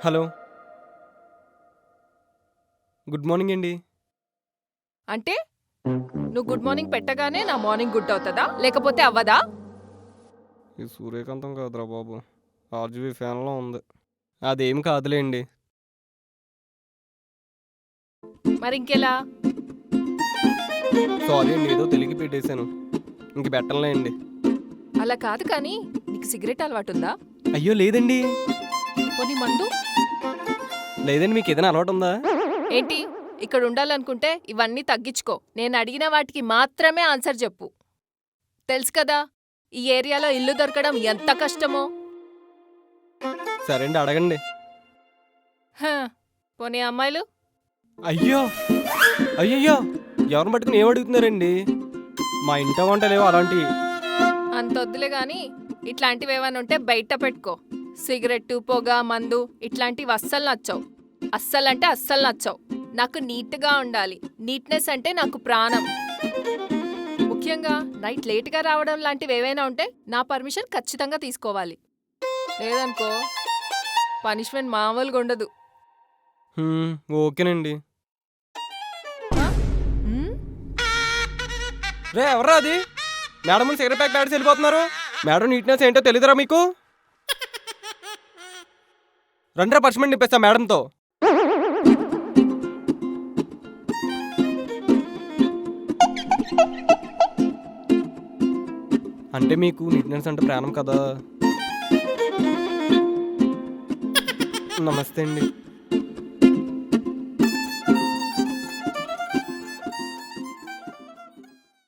Hello. Good morning అండి. అంటే నువ్వు గుడ్ మార్నింగ్ పెట్టగానే నా మార్నింగ్ గుడ్ అవుతుందా లేకపోతే అవ్వదా? ఇది సూర్యకాంతం కాదురా బాబు, ఆర్జీబీ ఫ్యాన్లో ఉంది. అదేం కాదులేండి. మరి ఇంకెలా? సారీ అండి, ఏదో తెలిగి పెట్టేశాను. ఇంక పెట్టనులేండి. అలా కాదు కానీ నీకు సిగరెట్ అలవాటు ఉందా? అయ్యో లేదండి. పోనీ మందు? లేదండి, మీకు ఏదైనా అలవాటు ఉందా? ఏంటి ఇక్కడ ఉండాలనుకుంటే ఇవన్నీ తగ్గించుకో. నేను అడిగిన వాటికి మాత్రమే ఆన్సర్ చెప్పు. తెలుసు కదా ఈ ఏరియాలో ఇల్లు దొరకడం ఎంత కష్టమో. సరే అండి, అడగండి. హ, పోనీ అమ్మాయిలు? అయ్యో అయ్యయ్యో, ఎవరిని పట్టుకుని ఏం అడుగుతున్నారండి? మా ఇంట వంటలేవో అలాంటివి. అంతొద్దులే గాని ఇట్లాంటివి ఏమైనా ఉంటే బయట పెట్టుకో. సిగరెట్టు పొగ మందు ఇట్లాంటివి అస్సలు నచ్చవు. అస్సలంటే అస్సలు నచ్చవు. నాకు నీట్గా ఉండాలి. నీట్నెస్ అంటే నాకు ప్రాణం. ముఖ్యంగా నైట్ లేట్గా రావడం లాంటివి ఏవైనా ఉంటే నా పర్మిషన్ ఖచ్చితంగా తీసుకోవాలి. లేదనుకో పనిష్మెంట్ మామూలుగా ఉండదు. ఓకేనండి. ఆ? ఉమ్? రే ఎవర్రా అది? మేడం సిగరెట్ ప్యాక్ ఆడిసి వెళ్ళిపోతున్నారు. మేడం నీట్నెస్ ఏంటో తెలియదురా మీకు? రండ్రా పనిష్మెంట్ నింపేస్తా మేడంతో. అంటే మీకు నీట్నెస్ అంటే ప్రాణం కదా. నమస్తే అండి.